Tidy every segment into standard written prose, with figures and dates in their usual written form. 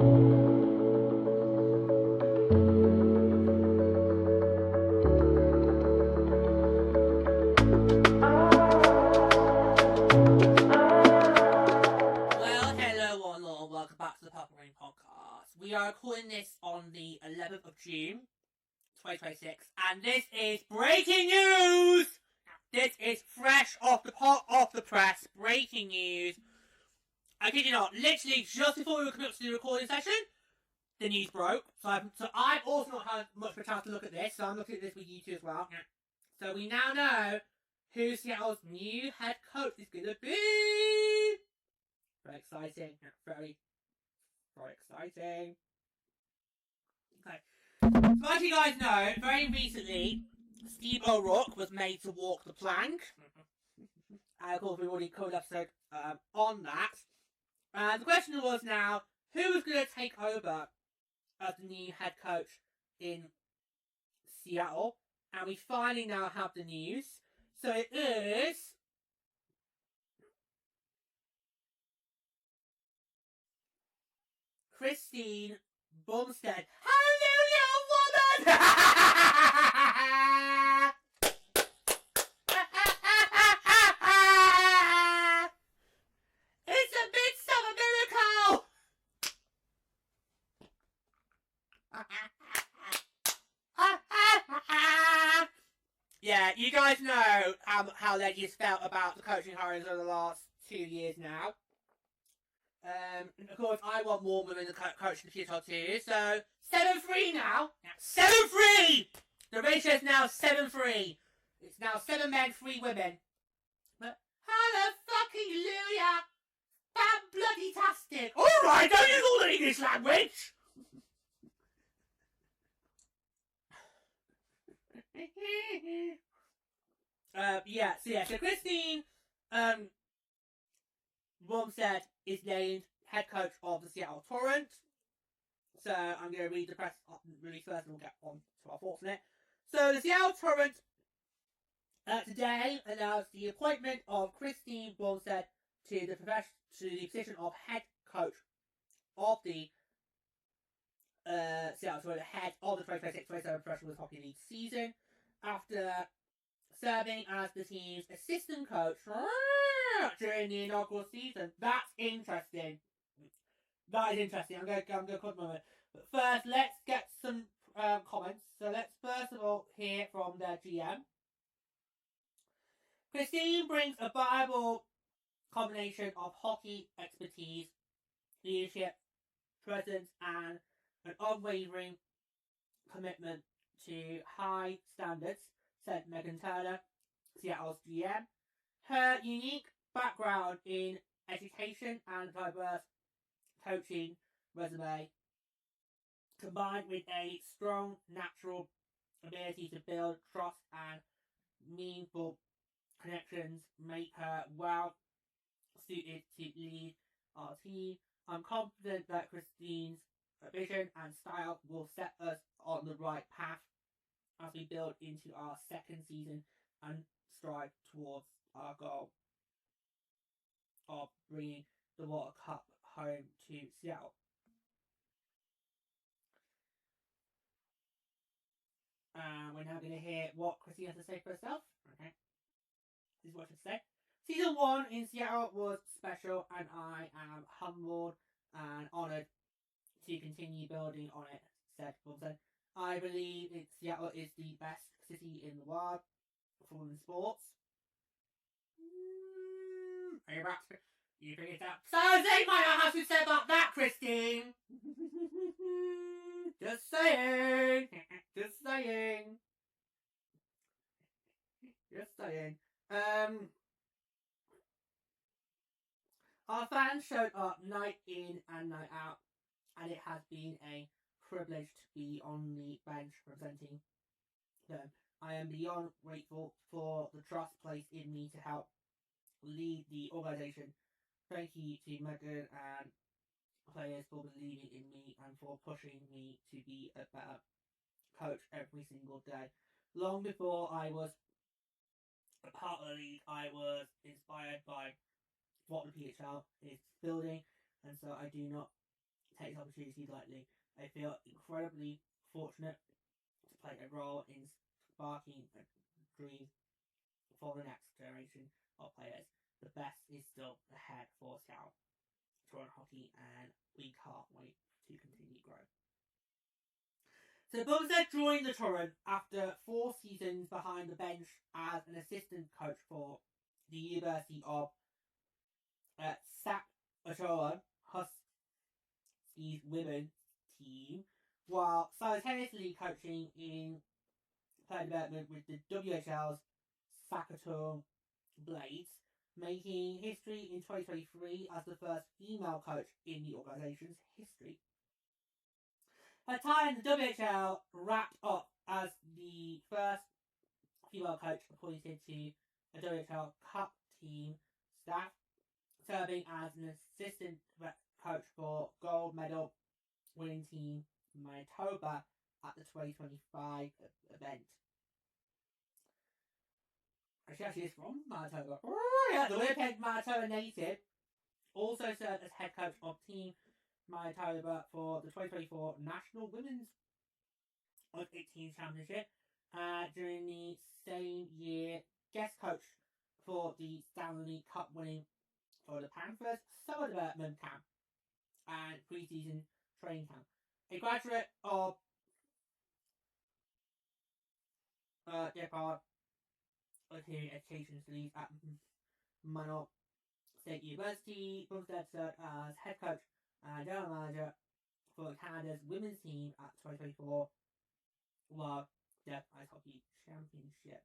Welcome back to the Purple Rain Podcast. We are recording this on the 11th of June, 2026, and this is breaking news! This is fresh off the pot, off the press, breaking news. I kid you not, literally just before we were coming up to the recording session, the news broke. So I've also not had much of a chance to look at this, so I'm looking at this with you two as well. So we now know who Seattle's new head coach is going to be. Very exciting. Very exciting. Okay. So as you guys know, very recently, Steve O'Rourke was made to walk the plank. And of course, we've already covered an episode on that. And the question was now, who's going to take over as the new head coach in Seattle? And we finally now have the news. So it is Christine Bumstead. Hallelujah, woman! It's a midsummer miracle! Yeah, you guys know how ladies felt about the coaching hirings over the last 2 years now. Of course, I want more women to coach in the PWHL too. So 7-3 now. 7-3. The ratio is now 7-3. It's now 7 men, 3 women. But hallelujah, that bloody tastic. All right, don't use all the English language. So Christine Bumstead is named head coach of the Seattle Torrent. So I'm going to read the press release first and we'll get on to our thoughts on it. So the Seattle Torrent today announced the appointment of Christine Bumstead to the position of head coach of the Seattle Torrent, head of the 2026-27 Professional Hockey League season, after serving as the team's assistant coach during the inaugural season. That's interesting. That is interesting. I'm going to cut a moment. But first, let's get some comments. So let's first of all hear from their GM. Christine brings a viable combination of hockey expertise, leadership, presence, and an unwavering commitment to high standards, said Megan Turner, Seattle's GM. Her unique background in education and diverse coaching resume, combined with a strong natural ability to build trust and meaningful connections, make her well suited to lead our team. I'm confident that Christine's vision and style will set us on the right path as we build into our second season and strive towards our goal of bringing the Walter Cup home to Seattle. We're now going to hear what Christine has to say for herself. Okay, this is what she said. Season 1 in Seattle was special, and I am humbled and honoured to continue building on it, said Wilson. I believe Seattle is the best city in the world for women's sports. Are you about to... You figured it out. So they might not have to say about that, Christine. Just saying. Just saying. Just saying. Our fans showed up night in and night out, and it has been a privilege to be on the bench representing them. I am beyond grateful for the trust placed in me to help lead the organisation. Thank you to Megan and players for believing in me and for pushing me to be a better coach every single day. Long before I was a part of the league, I was inspired by what the PHL is building, and so I do not take this opportunity lightly. I feel incredibly fortunate to play a role in sparking a dream for the next generation of players. The best is still ahead for Seattle Torrent hockey, and we can't wait to continue growing. So Bumstead joined the Torrent after 4 seasons behind the bench as an assistant coach for the University of Seattle Huskies women's team, while simultaneously coaching in player development with the WHL's Seattle Blades, making history in 2023 as the first female coach in the organization's history. Her time in the WHL wrapped up as the first female coach appointed to a WHL Cup team staff, serving as an assistant coach for gold medal winning team Manitoba at the 2025 event. She actually is from Manitoba. Yeah, the Winnipeg, Manitoba native. Also served as head coach of Team Manitoba for the 2024 National Women's Under-18 Championship. During the same year, guest coach for the Stanley Cup winning for the Panthers summer development camp and preseason training camp. A graduate of Depart Education Studies at Mano State University, Bumstead served as head coach and general manager for Canada's women's team at the 2024 World Deaf Ice Hockey Championship.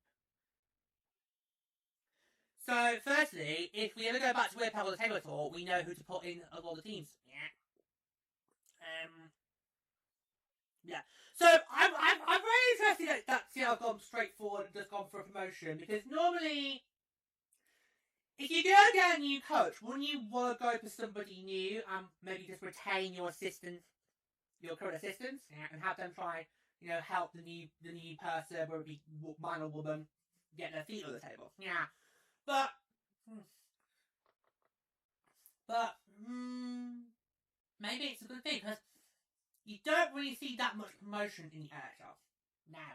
So, firstly, if we ever go back to Winnipeg on the table tour, we know who to put in of all the teams. Yeah. So I'm very interested that Seattle have gone straight forward and just gone for a promotion, because normally, if you go get a new coach, wouldn't you want to go for somebody new and maybe just retain your current assistants, and have them try, help the new person, whether it be man or woman, get their feet on the table. Yeah. But maybe it's a good thing, because you don't really see that much promotion in the NHL.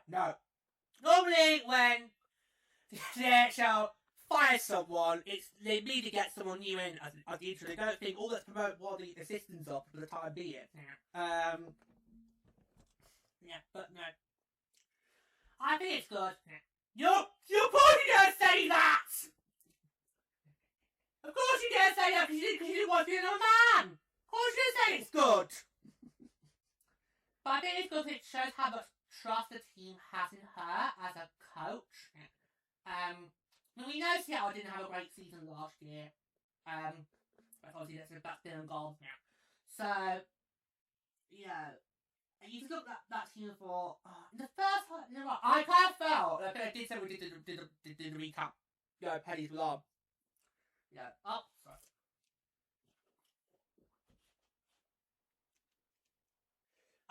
No. Normally, when the NHL fires someone, they immediately get someone new in as the interim. They don't think, let's promote what the assistants are for the time being. But no. I think it's good. You're probably going to say that! Of course you didn't say that, because you didn't want to be another man! Of course you didn't say it's good! But I think it's good because it shows how much trust the team has in her as a coach. We know Seattle didn't have a great season last year. But obviously that's been gone now. So, you just look at that team for in the first half. I kind of felt like I did say we did the recap. Penny's alarm. Sorry.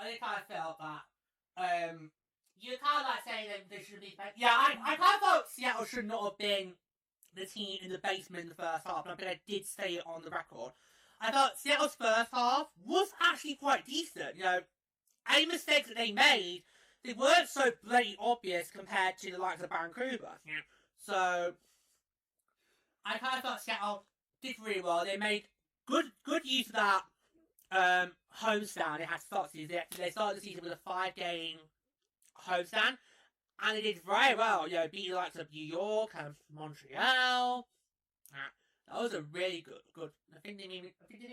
I kind of felt that you kind of like saying that they should be. I kind of felt Seattle should not have been the team in the basement in the first half. And I think I did say it on the record. I thought Seattle's first half was actually quite decent. Any mistakes that they made, they weren't so bloody obvious compared to the likes of Vancouver. So I kind of thought Seattle did really well. They made good use of that homestand they had to start the season. They started the season with a 5-game homestand, and they did very well. Beat the likes of New York and Montreal. That was a really good. I think they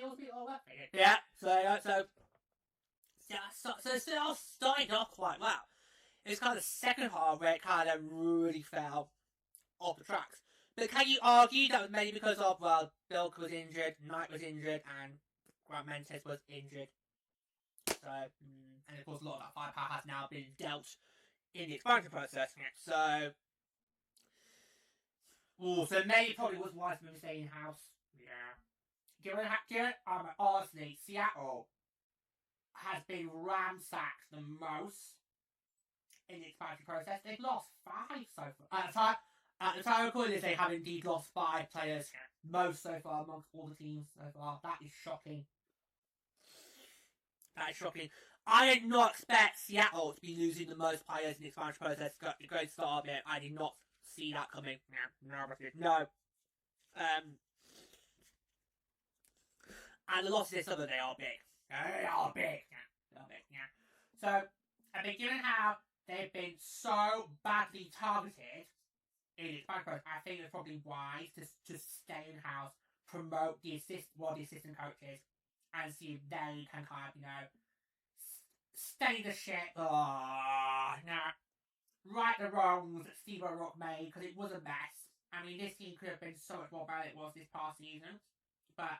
all beat all that. Yeah. So Seattle started off quite well. It was kind of the second half where it kind of really fell off the tracks. But can you argue that was maybe because of Bilk was injured, Knight was injured, and Grant Mentes was injured? So, and of course, a lot of that firepower has now been dealt in the expansion process. So maybe probably was wise for them to stay in house. Honestly, Seattle has been ransacked the most in the expansion process. They've lost 5 so far. At the time of recording this, they have indeed lost 5 players, most so far amongst all the teams so far. That is shocking. That is shocking. I did not expect Seattle to be losing the most players in the expansion process. The great start of it. I did not see that coming. No. And the losses this other day are big. They are big. So, I mean, given how they've been so badly targeted in the expansion process, I think it's probably wise to stay in-house, promote the assistant coaches, and see if they can kind of, steady the ship. Right the wrongs that Steve O'Rourke made, because it was a mess. I mean, this team could have been so much more better than it was this past season. But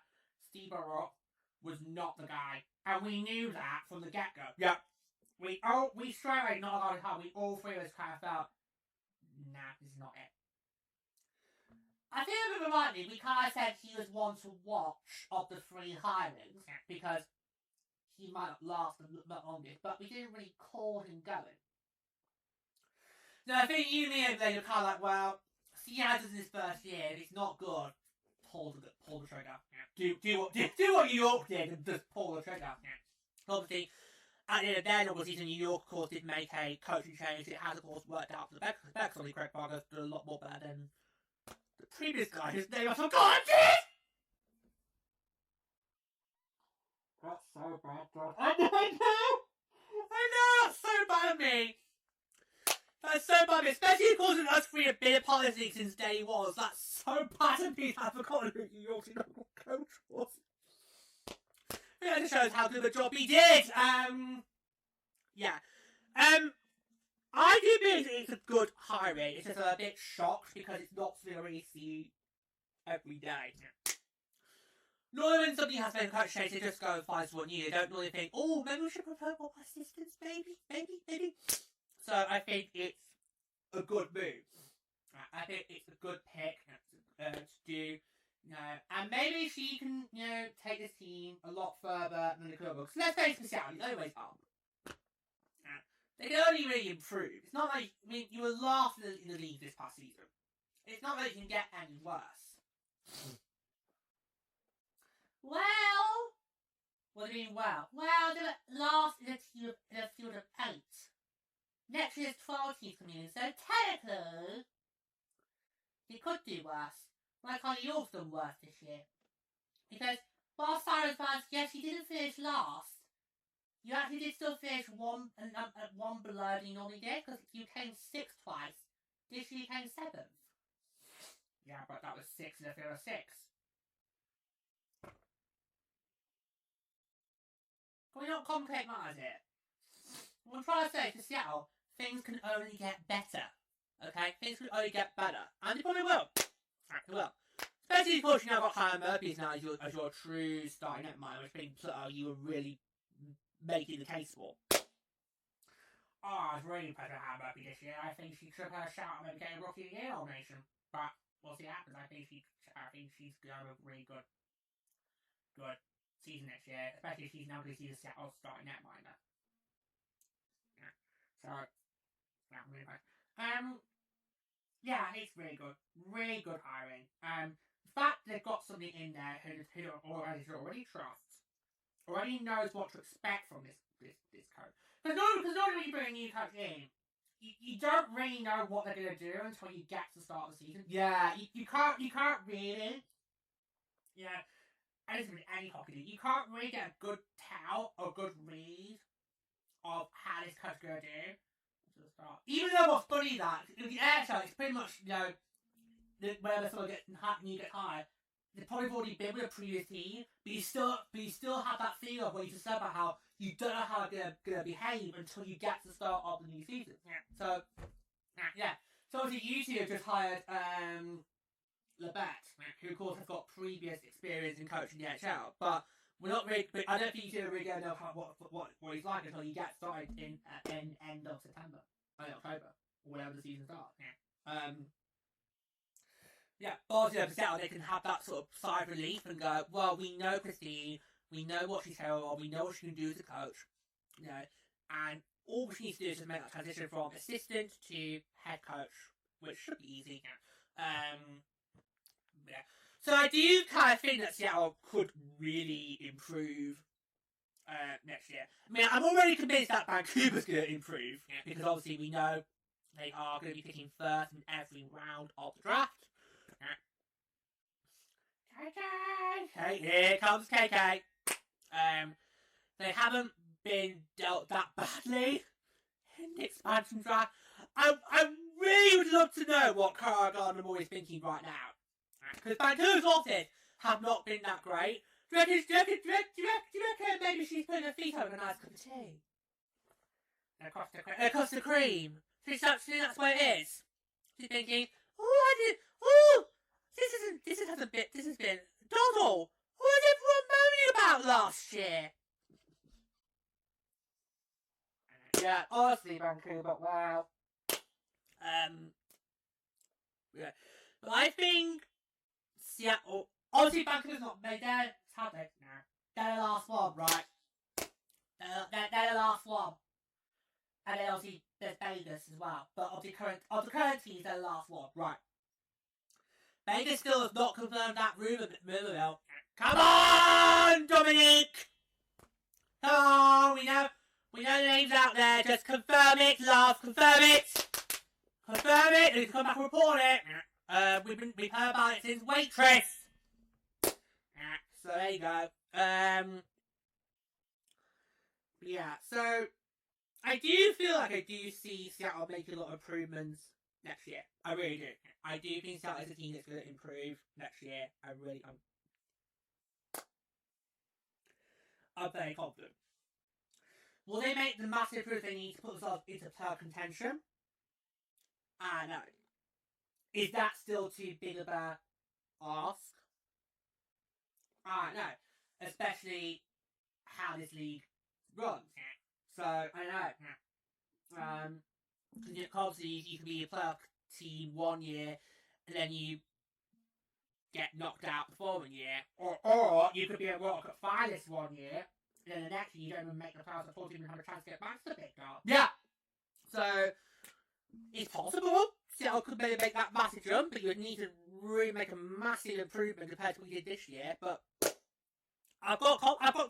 Steve O'Rourke was not the guy. And we knew that from the get-go. Yeah. We straight away, not a lot of time, we all three of us kind of felt, nah, this is not it. I think if it reminded me, we kind of said he was one to watch of the three hirings, because he might not last the longest, but we didn't really call him going. No, I think you, me, and they were kind of like, well, Seattle's in his first year, if it's not good, pull the trigger. Do what New York did and just pull the trigger. Obviously, at the end of their normal season, New York, of course, did make a coaching change. It has, of course, worked out for the best. Obviously, Craig Barker's done a lot more better than the previous guy, whose name I forgot. That's so bad, God. I know, that's so bad of me. That's so bad of me, especially causing us three have been a politics since day one. That's so bad of me that I've forgotten who New York's local coach was. Yeah, it just shows how good a job he did. Yeah. I do think it's a good hiring. It's just a bit shocked because it's not something I really see every day. Normally when somebody has been coach change, they just go and find someone new. They don't really think, oh, maybe we should promote more assistants, maybe. So I think it's a good move. I think it's a good pick to do. And maybe she can, take this team a lot further than the club. Because let's face it, Seattle, they always are. They can only really improve. It's not like, you were last in the league this past season. It's not like you can get any worse. Well, what do you mean, well? Well, they were last in a field of 8. Next year's 12 teams coming in, so technically, they could do worse. Like how York's done worse this year. Because, while Cyrus Vance, yes, he didn't finish last, you actually did still finish one below than you normally did, because you came 6th twice. This year you came 7th. Yeah, but that was 6 in a field of 6. Can we not complicate matters here? What I'm trying to say to Seattle, things can only get better. Okay? Things can only get better. And they probably will. They will. Especially because you now got Kyle Murphy now as your true starting net man, which means you were really making the case for. Oh, I was really impressed with Kyle Murphy this year. I think she took her shout at maybe getting Rookie of the Year nomination. But we'll see what happens. I think she's going to have a really good season next year, especially if she's now going to see the Seattle starting netminder. Yeah. So, yeah, really nice. Yeah, it's really good hiring. The fact they've got somebody in there who already trusts, already knows what to expect from this coach. Because normally when you bring a new coach in, you don't really know what they're going to do until you get to the start of the season. Yeah, you can't really. Yeah. And it's with any hockey league. You can't really get a good tell or good read of how this coach going to do until the start. Even though what's funny that in the NHL, it's pretty much whenever someone gets hired, they've probably already been with a previous team, but you still have that feel of what you just said about how you don't know how they're gonna behave until you get to the start of the new season. Yeah. So obviously you two have just hired Lebet, who of course has got previous experience in coaching the NHL, but we're not really. I don't think you two are really going to know what he's like until you get started in end of September, October, or whenever the season starts. Yeah. But obviously, for Seattle, they can have that sort of sigh of relief and go, well, we know Christine, we know what she's capable of, we know what she can do as a coach, and all she needs to do is just make that transition from assistant to head coach, which should be easy. Yeah. So I do kind of think that Seattle could really improve next year. I mean, I'm already convinced that Vancouver's going to improve, because obviously we know they are going to be picking first in every round of the draft. KK, here comes KK. They haven't been dealt that badly in the expansion draft. I really would love to know what Cara Gardner-Moore is thinking right now, because Vancouver's offense have not been that great. Do you reckon maybe she's putting her feet over a nice cup of tea? Across the cream. That's what it is. She's thinking, this has been Doddle. What was everyone moaning about last year? Yeah, honestly, Vancouver, wow. Yeah. But I think Seattle, obviously Vancouver's not made their, how they? No. They're the last one, right? They're the last one. And then obviously there's Vegas as well. But of the current teams, they're the last one, right? Vegas still has not confirmed that rumor mill. Come on, Dominic! Come on, we know the names out there. Just confirm it, love. Confirm it. Confirm it. You can come back and report it. We've heard about it since Waitress. So there you go. Yeah. So I do feel like I do see Seattle making a lot of improvements next year. I really do. I do think Seattle is a team that's going to improve next year. I'm very confident. Will they make the massive improvements they need to put themselves into playoff contention? I know. Is that still too big of a ask? I know. Especially how this league runs. So, I know. Because obviously you can be a playoff team 1 year, and then you get knocked out the following year. Or you could be a Walter Cup Finalist 1 year, and then the next year you don't even make the playoffs before you even have a chance to get back to the big dog. Yeah! So, it's possible. Seattle could maybe make that massive jump, but you would need to really make a massive improvement compared to what we did this year. But I've got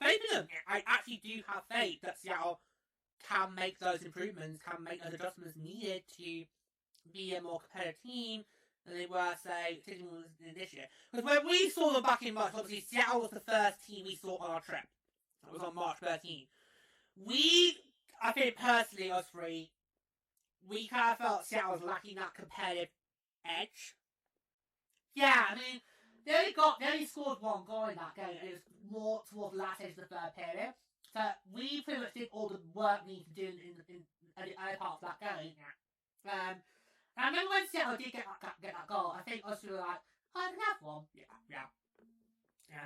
faith in them. I actually do have faith that Seattle can make those improvements, can make those adjustments needed to be a more competitive team than they were, say, this year. Because when we saw them back in March, obviously Seattle was the first team we saw on our trip. That was on March 13th. I think personally, us three, we kind of felt Seattle was lacking that competitive edge. Yeah, I mean, they only scored 1 goal in that game, and it was more towards the last edge of the third period. So we pretty much did all the work we need to do in the early part of that game. And I remember when Seattle did get that goal, I think us we were like, oh, I can have one. Yeah.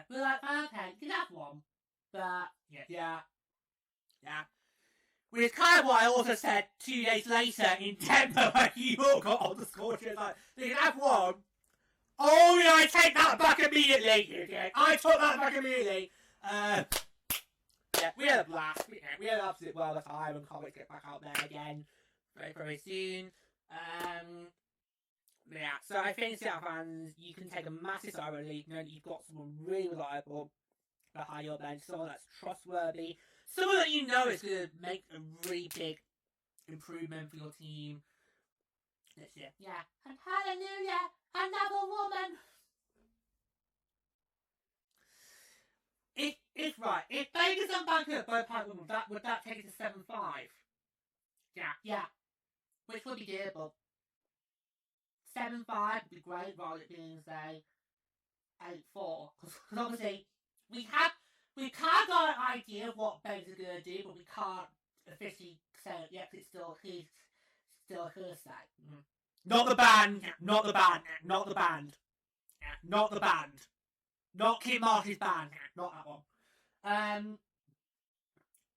We were like, oh, okay, you can have one. But, yeah. Which is kind of what I also said 2 days later in Denver when you all got on the score sheet. Like, they can have one. Oh, yeah, I take that back immediately. I took that back immediately. Yeah, we had a blast. We had an absolute world of time and can't wait to get back out there again very, very soon. Yeah, so I think Seattle fans, you can take a massive sigh of relief knowing that you've got someone really reliable behind your bench, someone that's trustworthy, someone that you know is going to make a really big improvement for your team this year. Yeah, and hallelujah, another woman! If Vegas and Vancouver both had women, would that take it to 7-5? Yeah. Which would be doable. 7-5 would be great, rather than being, say, 8-4. Because obviously, we kind of got an idea of what Vegas is going to do, but we can't officially say it yet, because he's still hearsay. Not the band. Not Kim Marsh's band. Not that one.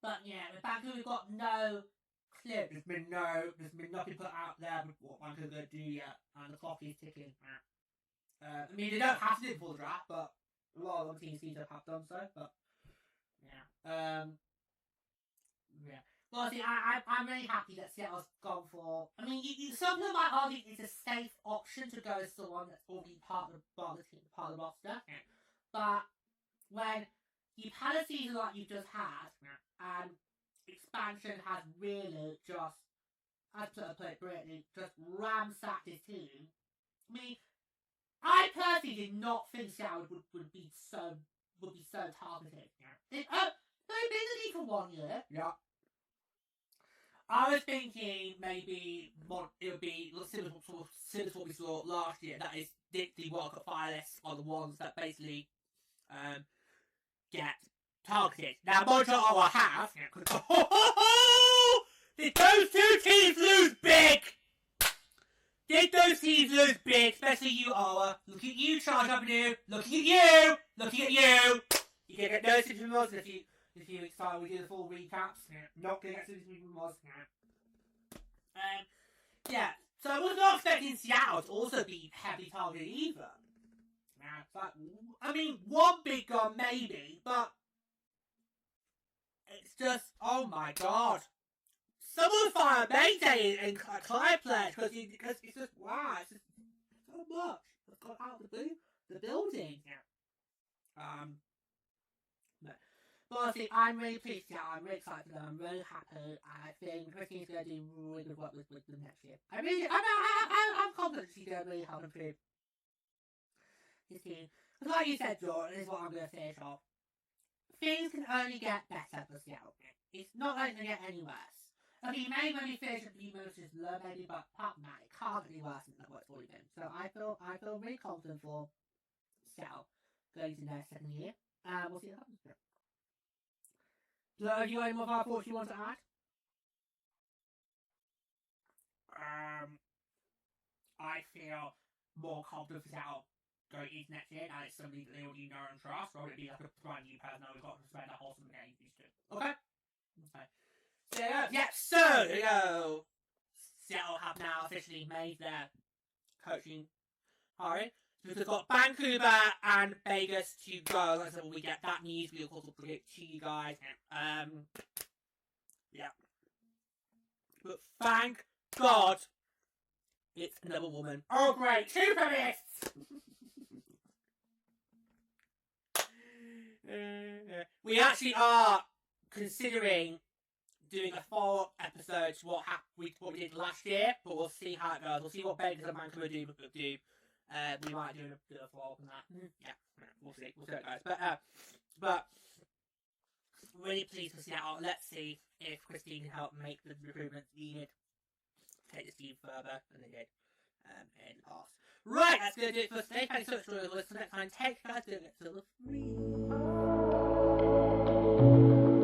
But yeah, with Vancouver, we've got no clue. There's been nothing put out there with what Vancouver's going to do yet, and the clock is ticking. I mean, they don't have to do it before the draft, but a lot of other teams seem to have done so. But yeah. Well, see, I'm really happy that Seattle's gone for. I mean, some people might argue it's a safe option to go as someone that's already part of the roster. But when you've had a season like you've just had, and expansion has really just, as put it brilliantly, just ransacked his team. I mean, I personally did not think Seattle would be so targeted. They've been in the league for 1 year. Yeah. I was thinking maybe it would be similar to what we saw last year. That is, the World Cup finalists are the ones that basically get targeted. Now, Montreal have. Did those two teams lose big? Did those teams lose big? Especially you, Ottawa. Looking at you, Charles Avenue. Looking at you. Looking at you. You can get no Simpson Mods if you excited we do the full recaps. Not going to get Simpson Mods. Yeah. So I was not expecting Seattle to also be heavily targeted either. But, I mean, one big gun maybe, but it's just, oh my god. Someone fire Mayday in Clyde Pledge because it's just, wow, it's just so much that's got out of the building. But honestly, I'm really pleased. Yeah, I'm really excited for them. I'm really happy. I think Christine's going to do really good work with them next year. I'm confident she's going to really help improve his team. Because like you said, Jordan, this is what I'm going to finish off. Things can only get better for Seattle. It's not going to get any worse. Okay, maybe when we finish a few minutes just low maybe, but apart from that, it can't get any worse than what it's already been. So I feel really confident for Seattle going into their second year. We'll see what happens. So have you got any more thoughts you want to add? I feel more confident for Seattle going into next year. Now it's somebody that they already know and trust, or would it be like a brand new person that we've got to spend that whole summer getting used to? Okay. So yeah, so there you go. Seattle have now officially made their coaching hiring. So we've got Vancouver and Vegas to go. Like I said, when we get that news, we of course will bring it to you guys. Yeah. But thank God it's another woman. Oh great, 2 feminists! We actually are considering doing a follow-up episode to what we did last year, but we'll see how it goes. We'll see what Vegas and Vancouver do. We might do a follow-up on that. Yeah, we'll see. We'll see how it goes. But really pleased for Seattle. Let's see if Christine can help make the improvements needed to take this team further than they did in the past. Right, that's going to do it for today. Thanks so much for listening. Next time, take care. Do it.